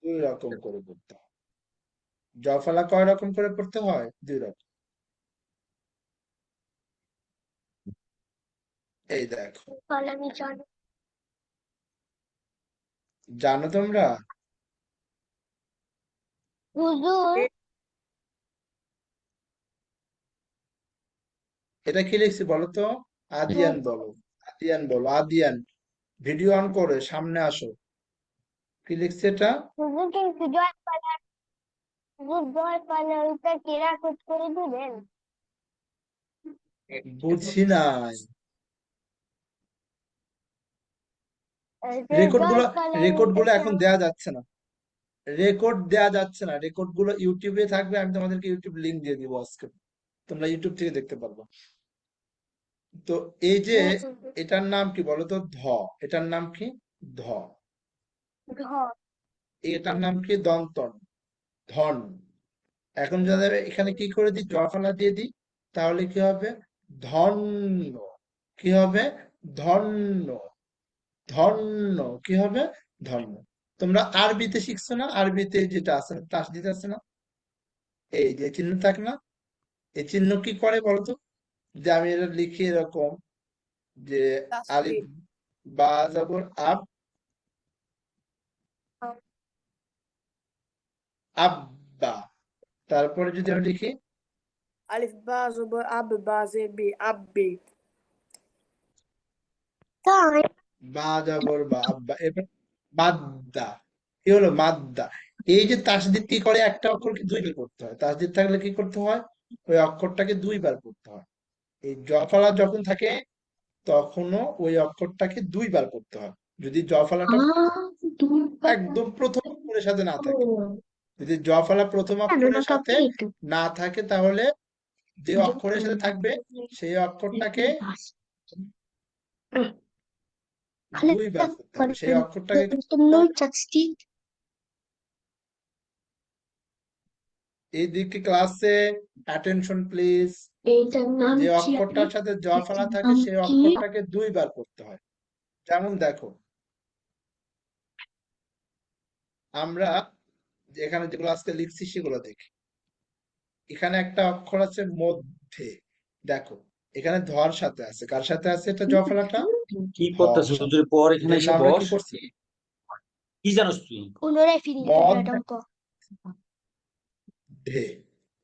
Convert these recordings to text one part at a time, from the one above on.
দুই রকম করে পড়তে হয়। জফলা কয় রকম করে পড়তে হয়? দুই রকম। এই দেখো, জানো তোমরা এটা কি লিখছি বলো তো? আদিয়ান বলো, আদিয়ান বলো, আদিয়ান। ভিডিও অন করে সামনে আসো। কি লিখছে এটা? বুঝি নাই। রেকর্ড গুলো এখন দেয়া যাচ্ছে না। রেকর্ড দেয়া যাচ্ছে না, রেকর্ড গুলো ইউটিউবে থাকবে। আমি তোমাদেরকে ইউটিউব লিংক দিয়ে দিব আজকে, তোমরা ইউটিউব থেকে দেখতে পারবে। তো এই যে এটার নাম কি বলতো? ধ। এটার নাম কি? ধ। এটার নাম কি? দন্তন, ধন। এখন যদি এখানে কি করে দিই, জফলা দিয়ে দিই, তাহলে কি হবে? ধন্য। কি হবে? ধন্য। ধন্য কি হবে? ধন্য। তোমরা আরবিতে শিখছো না? আরবিতে যেটা আছে না, তাসদিদ আছে না, এই যে চিহ্ন থাকে না, এই চিহ্ন কি করে বলতো? যে আমি এটা লিখি এরকম, যে আলিফ বা জবর আব, আব্বা। তারপরে যদি আমি লিখি আলিফ বা জবর আব বা জের আব্বি। বা জবর বা, আব্বা। এবার মাদ্দা। কি হলো? মাদ্দা। এই যে তাসদিদ কি করে? একটা অক্ষরকে দুইবার পড়তে হয়। তাসদিদ থাকলে কি করতে হয়? ওই অক্ষরটাকে দুইবার পড়তে হয়। এই জফলা যখন থাকে তখনও ওই অক্ষরটাকে দুইবার পড়তে হয়। যদি জফলাটা একদম প্রথম অক্ষরের সাথে না থাকে, যদি জফলা প্রথম অক্ষরের সাথে না থাকে, তাহলে যে অক্ষরের সাথে থাকবে সেই অক্ষরটাকে দুইবার পড়তে হবে। সেই অক্ষরটাকে কি করতে হবে? এইদিকে ক্লাসে অ্যাটেনশন প্লিজ। যে অক্ষরটার সাথে জফলা থাকে সেই অক্ষরটাকে দুইবার পড়তে হয়। যেমন দেখো, আমরা এখানে যেগুলো আজকে লিখছি সেগুলো দেখি। এখানে একটা অক্ষর আছে মধ্যে, দেখো এখানে ধর সাথে আছে। কার সাথে আছে এটা? জফলাটা কি ধর করতেছিস সাথে। হুজুর? পর এই এখানে জন্য এসে আমরা কি বস। করছি? কি জানোস তুই? মধ্যে।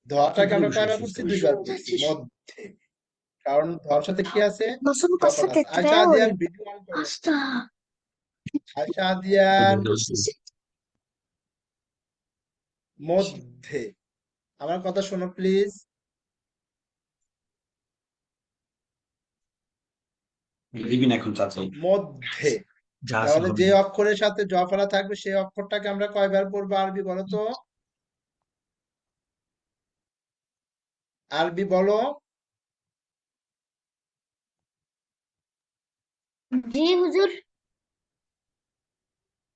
ধরটাকে আমরা কয়বার করছি? দুইবার করছি। মধ্যে, কারণ ধর সাথে কি আছে? জফলা আছে। আয়শা আদিয়ান ভিডিও অন করো। আয়শা আদিয়ান মধ্যে। আমার কথা শোনো প্লিজ। দিবি না এখন চাচা? মধ্যে। যা আছে তাহলে হবে। যে অক্ষরের সাথে জফলা থাকবে সেই অক্ষরটাকে আমরা কয়বার পড়বো আরবি বলো তো? আরবি বলো।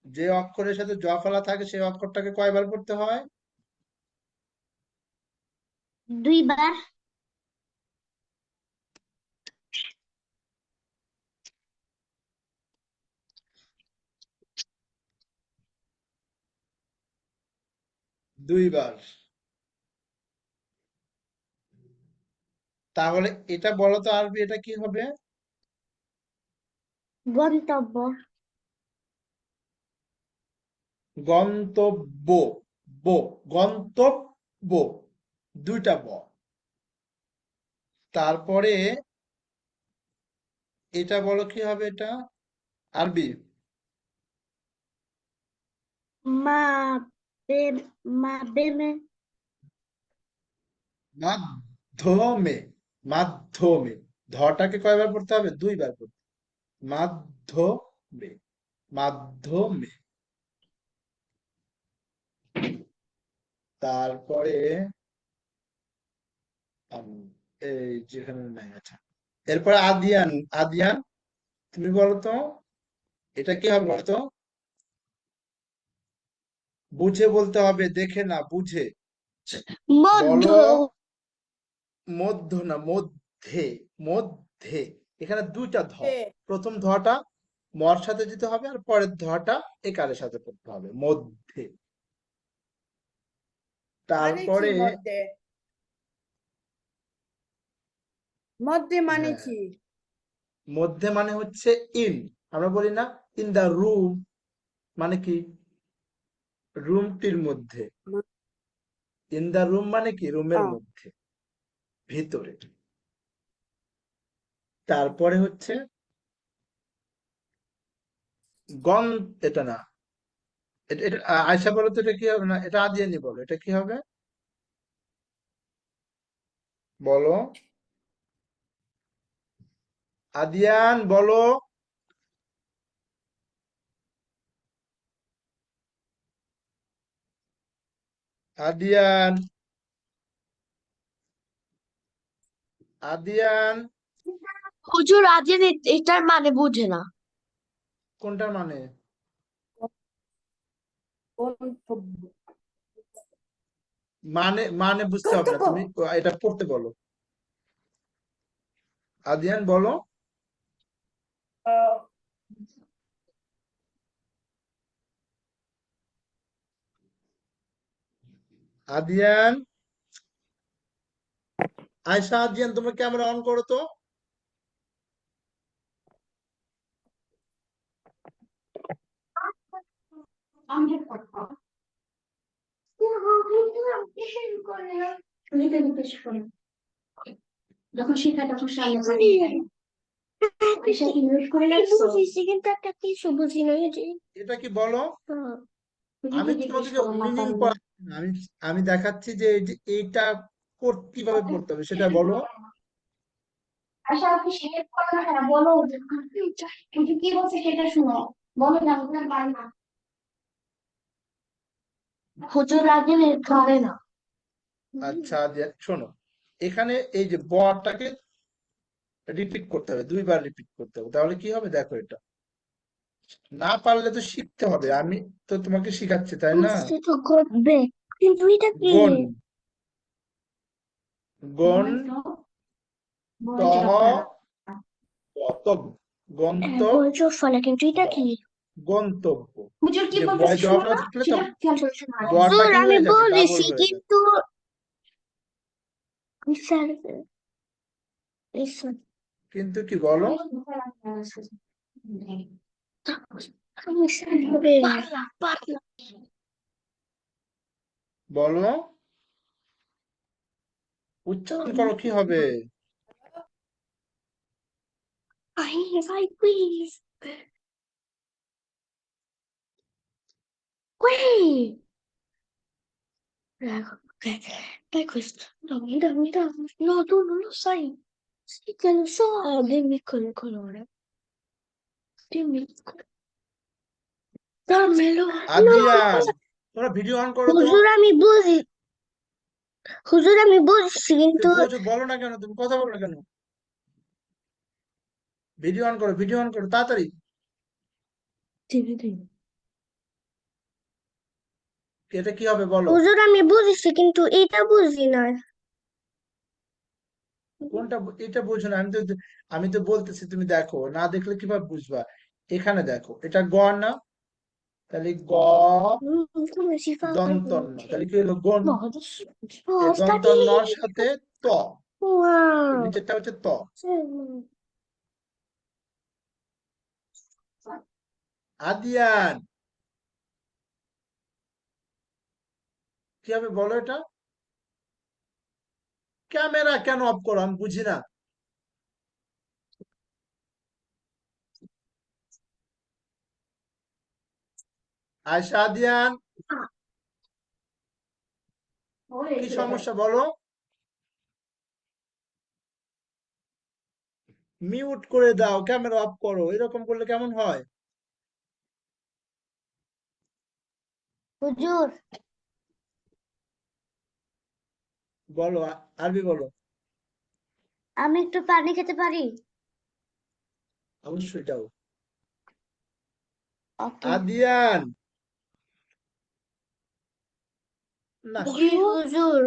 যে অক্ষরের সাথে জফলা থাকে সেই অক্ষরটাকে কয়বার পড়তে হয়? দুইবার। তাহলে এটা বলো তো আরবি এটা কি হবে? গন্তব্য। বো। গন্তব্য। দুইটা ব। তারপরে এটা বলো কি হবে এটা আরবি? মাধ্যমে। মাধ্যমে। ধটাকে কয়বার পড়তে হবে? দুইবার পড়তে হবে। মাধ্যমে। মাধ্যমে। তারপরে আম, এই যেখানে নাই, আচ্ছা। এরপরে আদিয়ান। আদিয়ান তুমি বলো তো এটা কি হবে বলো তো? বুঝে বলতে হবে, দেখে না, বুঝে বলো। মধ্য না, মধ্যে। মধ্যে। এখানে দুইটা ধ। প্রথম ধটা মর সাথে দিতে হবে, আর পরের ধটা একারের সাথে পড়তে হবে। মধ্যে। মানে কি তারপরে মধ্যে? মধ্যে মানে হ্যাঁ, কি? মধ্যে মানে হচ্ছে ইন। আমরা বলি না ইন দা রুম, মানে কি রুমটির মধ্যে। ইন দা রুম মানে কি রুমের আহ, মধ্যে, ভিতরে। তারপরে হচ্ছে গন, এটা না, এটা আয়সা বলো তো, এটা কি হবে? না, এটা আদিয়ানি বলো, এটা কি হবে বলো? আদিয়ান বলো। আদিয়ান, আদিয়ান। হুজুর আজের এটার মানে বুঝে না। কোনটার মানে? গন্তব্য। মানে বুঝতে হবে না, গন্তব্য। তুমি এটা পড়তে বলো। আদিয়ান বলো। আহ, আদিয়ান, আয়সা, আদিয়ান, তোমার ক্যামেরা অন করো তো। যখন শেখায় তখন সামনে বুঝেছি কিন্তু একটা কিছু বুঝি না এই যে এটা কি বলো? আমি জিজ্ঞেস তোমাদেরকে করো মাথা মিনিং পড়াচ্ছি না, আমি আমি দেখাচ্ছি যে এই যে এইটা কিভাবে পড়তে হবে সেটা বলো। আশা আপনি শেখার পর না বলো কিন্তু কি বলছে সেটা শুনো বলো না আপনার পারে না হুজুর আগে ধরে না আচ্ছা, আদিয়ান শোনো, এখানে এই যে বটাকে রিপিট করতে হবে, দুইবার রিপিট করতে হবে, তাহলে কি হবে দেখো। এটা না পারলে তো শিখতে হবে, আমি তো তোমাকে শিখাচ্ছি, তাই না? বুঝতে তো করবে কিন্তু এটা কি গন, গন, তহ, তব, গন্ত, বলছো ফলে কিন্তু এটা কি গন্তব্য। হুজুর কি যে বলতেছে বয় দেওয়া শুনো না থাকলে সেটা তখন খেয়াল করে শোনো বটা হুজুর কি আমি হয়ে যাবে, ডাবল বলেছি হয়ে যাবে। কিন্তু স্যার কিন্তু কি বলো? পারলাম পারলাম বলো, উচ্চারণ করো, কি হবে? ভাই please Wait. Dai questo. No, no, tu non lo sai. Sì che lo so. Dimmi quel colore. Dimmi. Dammelo. No, Adiyan, তোমরা ভিডিও অন করো তো। হুজুর আমি বুঝি হুজুর আমি বুঝছি কিন্তু বোঝো, বলো না কেন, তুমি কথা বলো না কেন? ভিডিও অন করো, ভিডিও অন করো তাড়াতাড়ি। এটা কি হবে বলো? হুজুর আমি বুঝছি কিন্তু এটা বুঝি না কোনটা এটা বুঝো না? আমি তো বলতেছি, তুমি দেখো, না দেখলে কিভাবে বুঝবা? এখানে দেখো, এটা গ না, তাহলে গ, come si fa per দন্ত ন, তাহলে কি হলো গন। No, adesso এই দন্ত spostati নর সাথে ত, এই wow নিচেরটা হচ্ছে ত। আদিয়ান, কি হবে বলো এটা? ক্যামেরা কেন অফ করো আমি বুঝি না। আয়শা, আদিয়ান, কি সমস্যা বলো? মিউট করে দাও, ক্যামেরা অফ করো, এরকম করলে কেমন হয়? হুজুর বলো, আরবি বলো। আমি একটু পানি খেতে পারি অবশ্যই যাও। ওকে আদিয়ান, না, হুজুর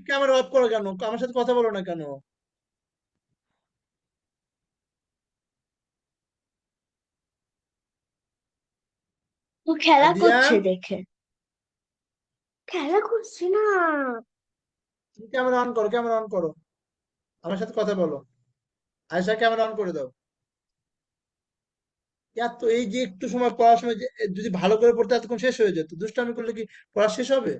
ক্যামেরা অফ করো কেন? আমার সাথে কথা বলো না কেন? ও খেলা করছে আদিয়ান, দেখে খেলা করছি না। ক্যামেরা অন করো, ক্যামেরা অন করো, আমার সাথে কথা বলো। আয়শা, ক্যামেরা অন করে দাও। এই যে একটু সময় পড়ার সময় যে যদি ভালো করে পড়তে এতক্ষণ শেষ হয়ে যেত, দুষ্টামি করলে কি পড়া শেষ হবে?